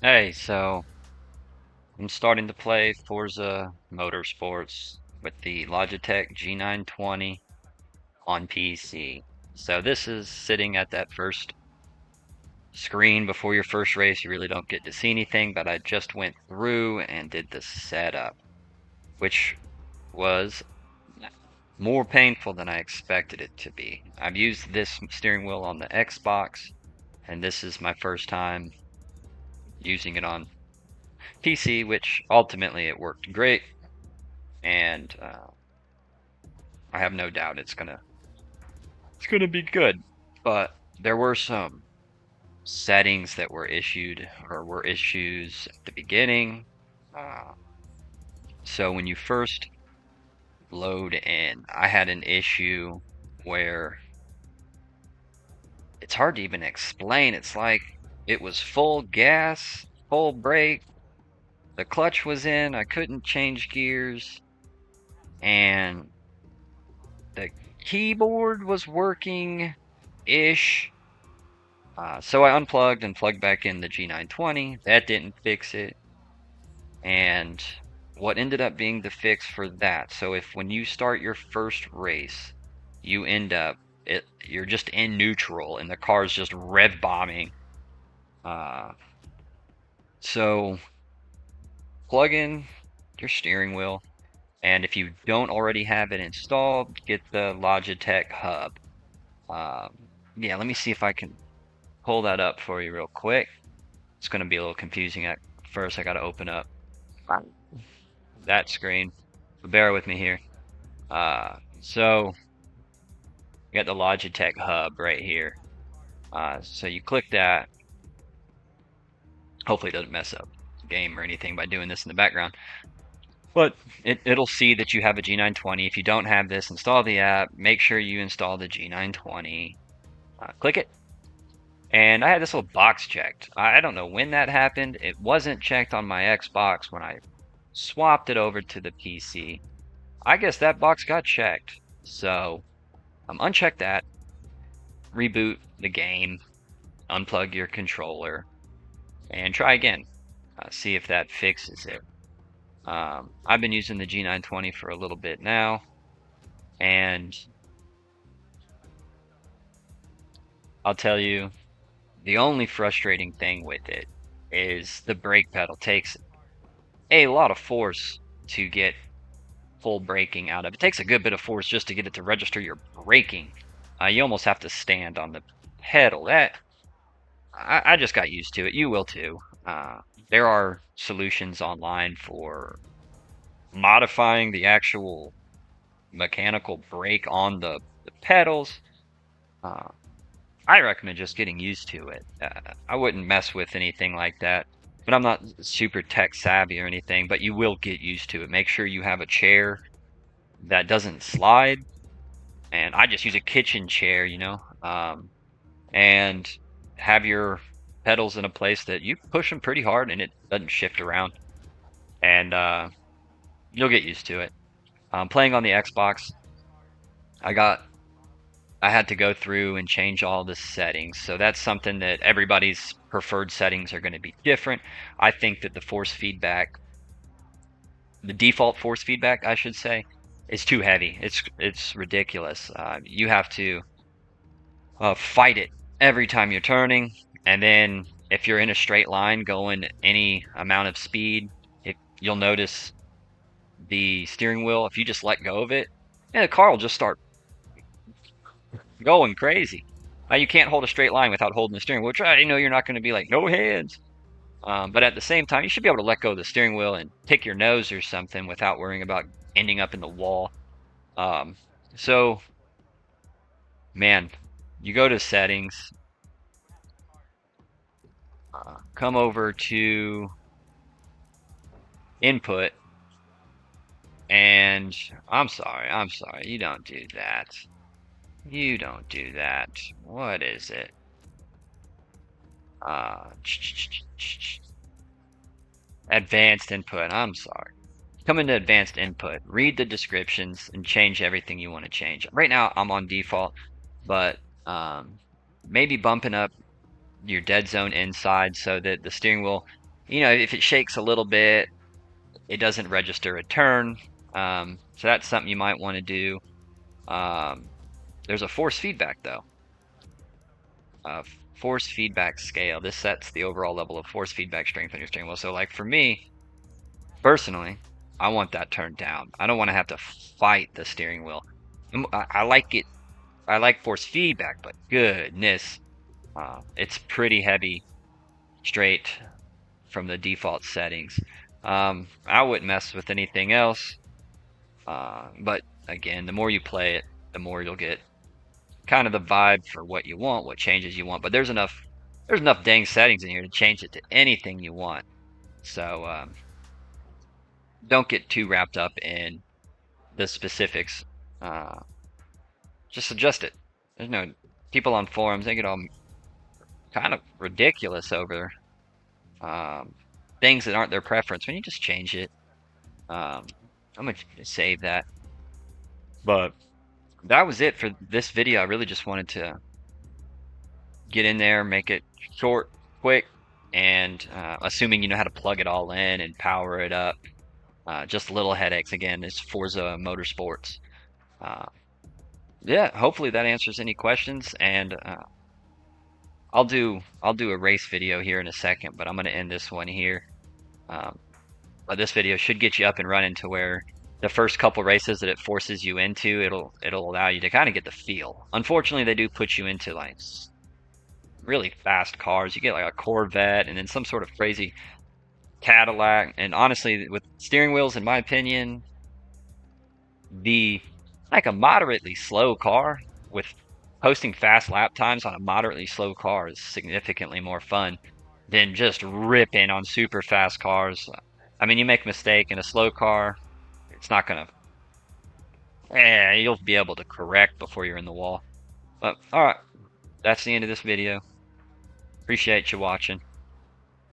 Hey, so I'm starting to play Forza Motorsports with the Logitech G920 on PC. So this is sitting at that first screen before your first race. You really don't get to see anything, but I just went through and did the setup, which was more painful than I expected it to be. I've used this steering wheel on the Xbox, and this is my first time using it on PC, which ultimately it worked great. And I have no doubt it's gonna be good. But there were some settings that were issued or were issues at the beginning. Uh, so when you first load in, I had an issue where it's hard to even explain. It's like it was full gas, full brake, the clutch was in, I couldn't change gears, and the keyboard was working ish. So I unplugged and plugged back in the G920. That didn't fix it. And what ended up being the fix for that, so if when you start your first race, you end up, you're just in neutral and the car's just rev bombing. Uh, so plug in your steering wheel. And if you don't already have it installed, get the Logitech hub. Yeah, let me see if I can pull that up for you real quick. It's going to be a little confusing at first. I got to open up that screen. But bear with me here. So you got the Logitech hub right here. So you click that. Hopefully it doesn't mess up the game or anything by doing this in the background. But it'll see that you have a G920. If you don't have this, install the app. Make sure you install the G920. Click it. And I had this little box checked. I don't know when that happened. It wasn't checked on my Xbox when I swapped it over to the PC. I guess that box got checked. So uncheck that, reboot the game, unplug your controller, and try again. See if that fixes it. I've been using the G920 for a little bit now, and I'll tell you, the only frustrating thing with it is the brake pedal takes a lot of force to get full braking out of it. It takes a good bit of force just to get it to register your braking. You almost have to stand on the pedal. I just got used to it. You will too. There are solutions online for modifying the actual mechanical brake on the pedals. Uh, I recommend just getting used to it. I wouldn't mess with anything like that. But I'm not super tech savvy or anything, but you will get used to it. Make sure you have a chair that doesn't slide. And I just use a kitchen chair, and have your pedals in a place that you push them pretty hard and it doesn't shift around. And you'll get used to it. Playing on the Xbox, I had to go through and change all the settings. So that's something that everybody's preferred settings are going to be different. I think that the default force feedback, I should say, is too heavy. It's ridiculous. You have to fight it every time you're turning, and then if you're in a straight line going any amount of speed, you'll notice the steering wheel, if you just let go of it, and the car will just start going crazy. You can't hold a straight line without holding the steering wheel, which I know you're not going to be like, no hands. But at the same time, you should be able to let go of the steering wheel and pick your nose or something without worrying about ending up in the wall. Um, so, man, you go to settings, come over to input, and I'm sorry, you don't do that. You don't do that. What is it? Advanced input. I'm sorry. Come into advanced input, read the descriptions, and change everything you want to change. Right now, I'm on default, but maybe bumping up your dead zone inside so that the steering wheel if it shakes a little bit, it doesn't register a turn. So that's something you might want to do. There's a force feedback though. Force feedback scale. This sets the overall level of force feedback strength on your steering wheel. So like for me, personally, I want that turned down. I don't want to have to fight the steering wheel. I like it. I like force feedback, but goodness, it's pretty heavy straight from the default settings. I wouldn't mess with anything else. But again, the more you play it, the more you'll get kind of the vibe for what you want, what changes you want. But there's enough dang settings in here to change it to anything you want. So don't get too wrapped up in the specifics. Just adjust it. There's no people on forums, they get all kind of ridiculous over things that aren't their preference. When you just change it, I'm gonna save that. But that was it for this video. I really just wanted to get in there, make it short, quick, and assuming you know how to plug it all in and power it up. Just little headaches. Again, it's Forza Motorsports. Yeah, hopefully that answers any questions, and I'll do a race video here in a second, but I'm going to end this one here. But this video should get you up and running to where the first couple races that it forces you into, it'll allow you to kind of get the feel. Unfortunately, they do put you into like really fast cars. You get like a Corvette and then some sort of crazy Cadillac. And honestly, with steering wheels, in my opinion, the like a moderately slow car with posting fast lap times on a moderately slow car is significantly more fun than just ripping on super fast cars. I mean, you make a mistake in a slow car, it's not gonna. You'll be able to correct before you're in the wall. But all right, that's the end of this video. Appreciate you watching.